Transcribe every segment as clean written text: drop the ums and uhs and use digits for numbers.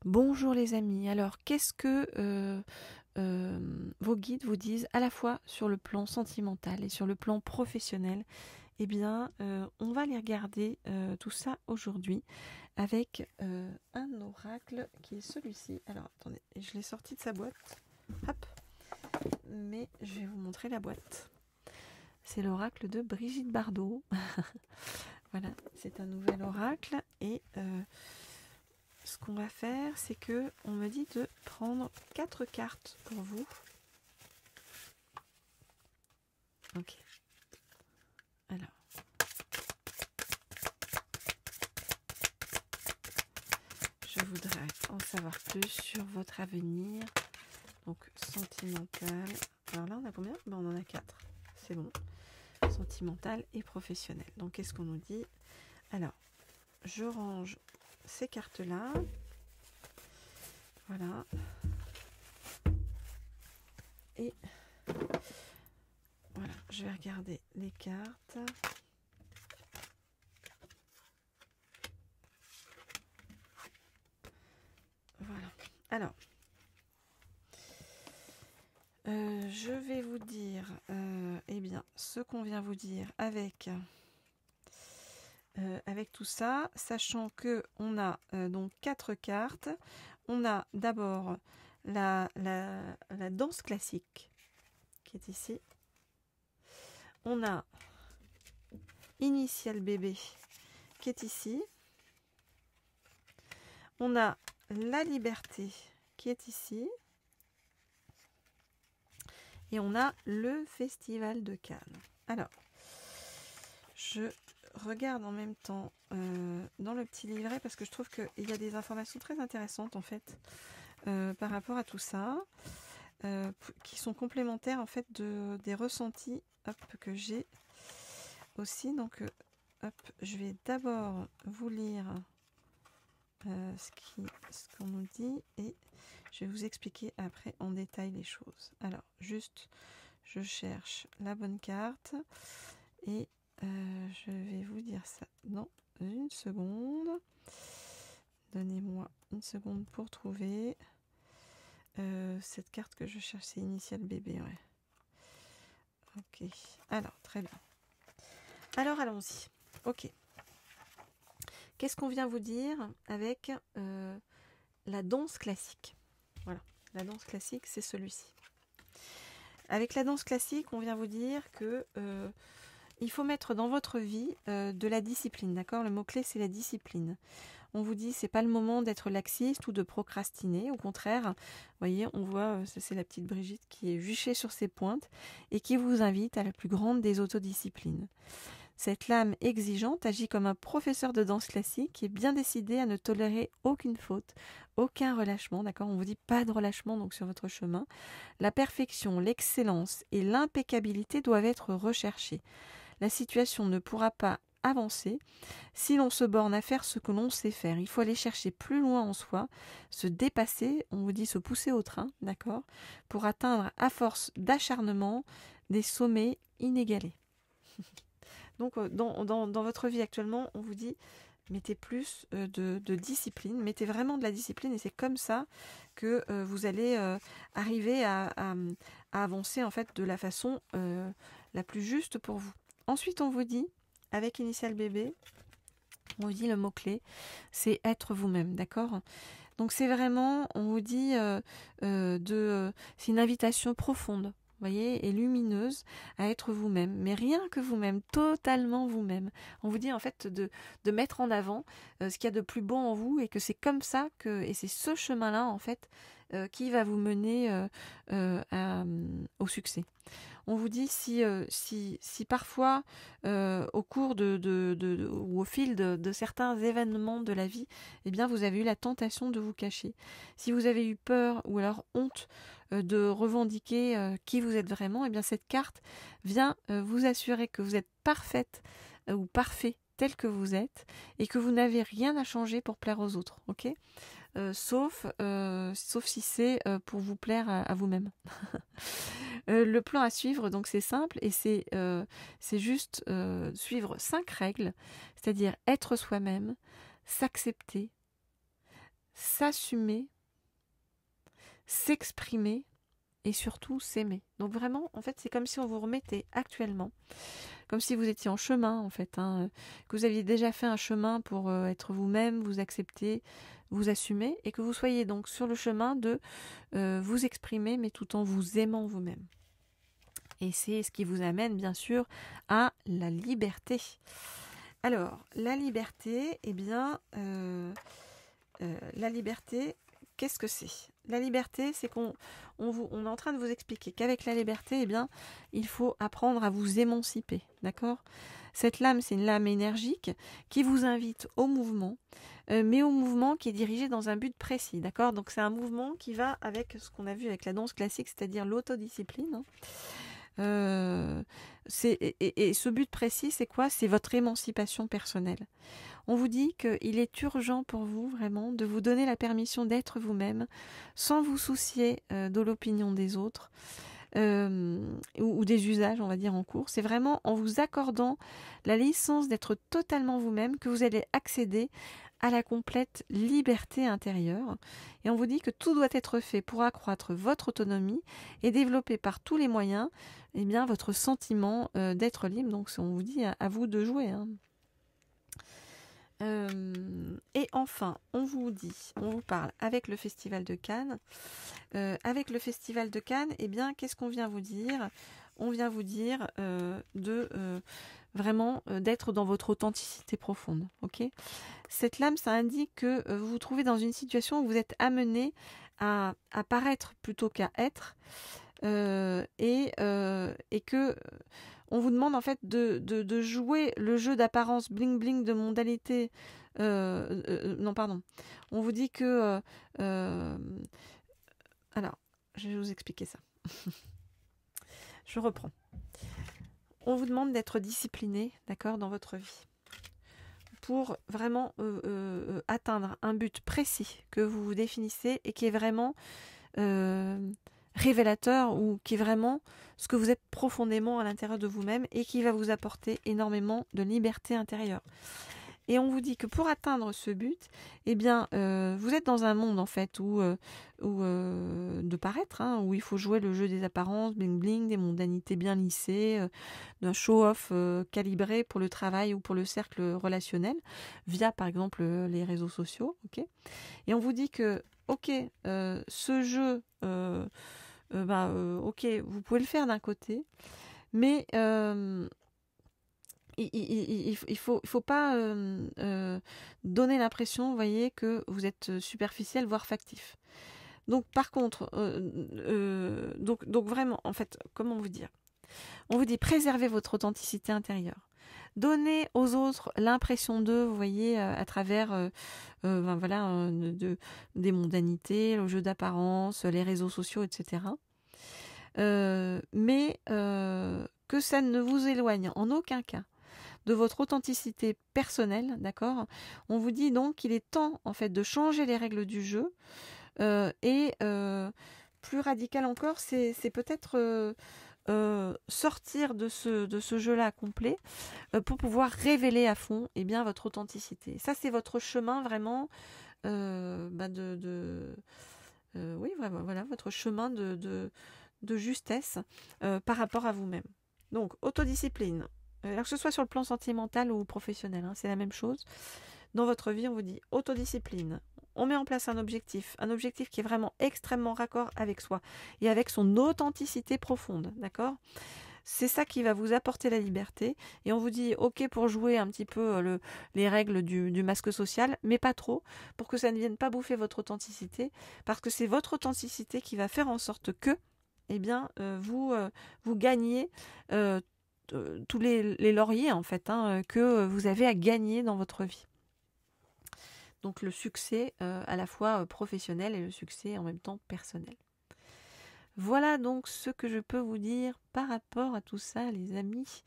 Bonjour les amis, alors qu'est-ce que vos guides vous disent à la fois sur le plan sentimental et sur le plan professionnel? Eh bien, on va les regarder tout ça aujourd'hui avec un oracle qui est celui-ci. Alors attendez, je l'ai sorti de sa boîte, hop, mais je vais vous montrer la boîte. C'est l'oracle de Brigitte Bardot. Voilà, c'est un nouvel oracle et ce qu'on va faire, c'est que on me dit de prendre 4 cartes pour vous. Ok. Alors. Je voudrais en savoir plus sur votre avenir. Donc, sentimental. Alors là, on a combien? Ben, on en a 4. C'est bon. Sentimental et professionnel. Donc, qu'est-ce qu'on nous dit? Alors, je range ces cartes-là. Voilà. Et voilà, je vais regarder les cartes. Voilà. Alors, je vais vous dire, eh bien, ce qu'on vient vous dire avec tout ça, sachant que on a donc 4 cartes. On a d'abord la danse classique qui est ici. On a Initial bébé qui est ici. On a la liberté qui est ici. Et on a le festival de Cannes. Alors, je regarde en même temps dans le petit livret parce que je trouve qu'il y a des informations très intéressantes en fait par rapport à tout ça qui sont complémentaires en fait des ressentis que j'ai aussi. Donc hop, je vais d'abord vous lire ce qu'on nous dit et je vais vous expliquer après en détail les choses. Alors juste je cherche la bonne carte et je vais vous dire ça dans une seconde. Donnez-moi une seconde pour trouver cette carte que je cherche. C'est Initial bébé, ouais. Ok, alors très bien. Alors allons-y. Ok. Qu'est-ce qu'on vient vous dire avec la danse classique? Voilà, la danse classique, c'est celui-ci. Avec la danse classique, on vient vous dire que il faut mettre dans votre vie de la discipline, d'accord? Le mot-clé, c'est la discipline. On vous dit, c'est pas le moment d'être laxiste ou de procrastiner. Au contraire, vous voyez, on voit, c'est la petite Brigitte qui est juchée sur ses pointes et qui vous invite à la plus grande des autodisciplines. Cette lame exigeante agit comme un professeur de danse classique qui est bien décidé à ne tolérer aucune faute, aucun relâchement, d'accord? On vous dit pas de relâchement donc sur votre chemin. La perfection, l'excellence et l'impeccabilité doivent être recherchées. La situation ne pourra pas avancer si l'on se borne à faire ce que l'on sait faire. Il faut aller chercher plus loin en soi, se dépasser, on vous dit se pousser au train, d'accord, pour atteindre à force d'acharnement des sommets inégalés. Donc dans votre vie actuellement, on vous dit mettez plus de discipline, mettez vraiment de la discipline et c'est comme ça que vous allez arriver à avancer en fait de la façon la plus juste pour vous. Ensuite, on vous dit, avec Initial bébé, on vous dit le mot-clé, c'est être vous-même, d'accord? Donc c'est vraiment, on vous dit, c'est une invitation profonde, vous voyez, et lumineuse à être vous-même, mais rien que vous-même, totalement vous-même. On vous dit en fait de mettre en avant ce qu'il y a de plus beau en vous et que c'est comme ça et c'est ce chemin-là en fait qui va vous mener au succès. On vous dit si parfois au cours ou au fil de certains événements de la vie, eh bien vous avez eu la tentation de vous cacher. Si vous avez eu peur ou alors honte de revendiquer qui vous êtes vraiment, eh bien cette carte vient vous assurer que vous êtes parfaite ou parfait tel que vous êtes et que vous n'avez rien à changer pour plaire aux autres, ok? Sauf si c'est pour vous plaire à vous-même. Le plan à suivre, donc c'est simple et c'est juste suivre 5 règles, c'est-à-dire être soi-même, s'accepter, s'assumer, s'exprimer et surtout s'aimer. Donc vraiment, en fait, c'est comme si on vous remettait actuellement, comme si vous étiez en chemin, en fait, hein, que vous aviez déjà fait un chemin pour être vous-même, vous accepter, vous assumer, et que vous soyez donc sur le chemin de vous exprimer, mais tout en vous aimant vous-même. Et c'est ce qui vous amène, bien sûr, à la liberté. Alors, la liberté, eh bien, la liberté, qu'est-ce que c'est? La liberté, c'est qu'on est en train de vous expliquer qu'avec la liberté, eh bien, il faut apprendre à vous émanciper, d'accord? Cette lame, c'est une lame énergique qui vous invite au mouvement, mais au mouvement qui est dirigé dans un but précis, d'accord? Donc c'est un mouvement qui va avec ce qu'on a vu avec la danse classique, c'est-à-dire l'autodiscipline, hein. Et ce but précis, c'est quoi? C'est votre émancipation personnelle. On vous dit qu'il est urgent pour vous, vraiment, de vous donner la permission d'être vous-même, sans vous soucier de l'opinion des autres, ou des usages, on va dire, en cours. C'est vraiment en vous accordant la licence d'être totalement vous-même que vous allez accéder à la complète liberté intérieure. Et on vous dit que tout doit être fait pour accroître votre autonomie et développer par tous les moyens, eh bien, votre sentiment d'être libre. Donc on vous dit à vous de jouer, hein. Et enfin, on vous parle avec le Festival de Cannes. Avec le Festival de Cannes, eh bien, qu'est-ce qu'on vient vous dire? On vient vous dire vraiment d'être dans votre authenticité profonde. Ok? Cette lame, ça indique que vous vous trouvez dans une situation où vous êtes amené à paraître plutôt qu'à être, et que on vous demande en fait de jouer le jeu d'apparence bling bling de modalité. Non, pardon. On vous dit que alors, je vais vous expliquer ça. Je reprends. On vous demande d'être discipliné, d'accord, dans votre vie, pour vraiment atteindre un but précis que vous vous définissez et qui est vraiment révélateur, ou qui est vraiment ce que vous êtes profondément à l'intérieur de vous-même et qui va vous apporter énormément de liberté intérieure. Et on vous dit que pour atteindre ce but, eh bien, vous êtes dans un monde en fait où de paraître, hein, où il faut jouer le jeu des apparences, bling bling, des mondanités bien lissées, d'un show-off calibré pour le travail ou pour le cercle relationnel, via par exemple les réseaux sociaux. Okay, et on vous dit que, ok, ce jeu, ok, vous pouvez le faire d'un côté, mais il faut pas donner l'impression, vous voyez, que vous êtes superficiel, voire factif. Donc par contre, donc vraiment, en fait, comment vous dire? On vous dit préservez votre authenticité intérieure. Donnez aux autres l'impression d'eux, vous voyez, à travers des mondanités, le jeu d'apparence, les réseaux sociaux, etc. Mais que ça ne vous éloigne en aucun cas de votre authenticité personnelle, d'accord? On vous dit donc qu'il est temps en fait de changer les règles du jeu, et plus radical encore, c'est peut-être sortir de ce jeu-là complet pour pouvoir révéler à fond, eh bien, votre authenticité. Ça, c'est votre chemin vraiment oui, voilà, votre chemin de justesse par rapport à vous-même. Donc, autodiscipline. Alors que ce soit sur le plan sentimental ou professionnel, hein, c'est la même chose. Dans votre vie, on vous dit autodiscipline. On met en place un objectif qui est vraiment extrêmement raccord avec soi et avec son authenticité profonde, d'accord? C'est ça qui va vous apporter la liberté. Et on vous dit, ok, pour jouer un petit peu les règles du masque social, mais pas trop, pour que ça ne vienne pas bouffer votre authenticité, parce que c'est votre authenticité qui va faire en sorte que, eh bien, vous gagnez tous les lauriers, en fait, hein, que vous avez à gagner dans votre vie. Donc le succès à la fois professionnel et le succès en même temps personnel. Voilà donc ce que je peux vous dire par rapport à tout ça, les amis.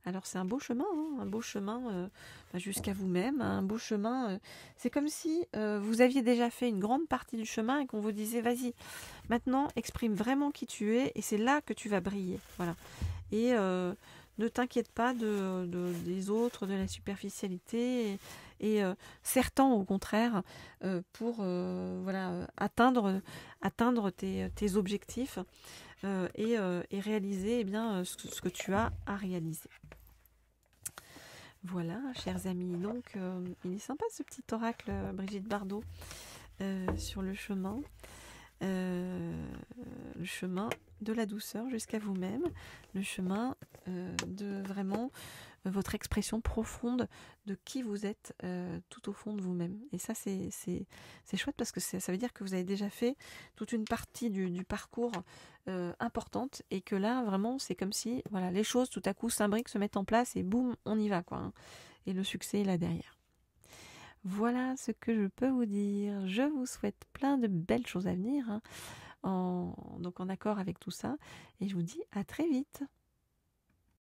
Alors c'est un beau chemin, hein, un beau chemin jusqu'à vous-même, un beau chemin. C'est comme si vous aviez déjà fait une grande partie du chemin et qu'on vous disait, vas-y, maintenant exprime vraiment qui tu es et c'est là que tu vas briller. Voilà. Et ne t'inquiète pas des autres, de la superficialité, et certains au contraire pour voilà, atteindre tes objectifs et réaliser eh bien, ce que tu as à réaliser. Voilà, chers amis, donc il est sympa ce petit oracle Brigitte Bardot sur le chemin de la douceur jusqu'à vous-même, le chemin de vraiment votre expression profonde de qui vous êtes tout au fond de vous-même. Et ça, c'est chouette parce que ça veut dire que vous avez déjà fait toute une partie du parcours importante et que là, vraiment, c'est comme si voilà, les choses tout à coup s'imbriquent, se mettent en place et boum, on y va, quoi, hein. Et le succès est là derrière. Voilà ce que je peux vous dire. Je vous souhaite plein de belles choses à venir, hein, donc en accord avec tout ça. Et je vous dis à très vite.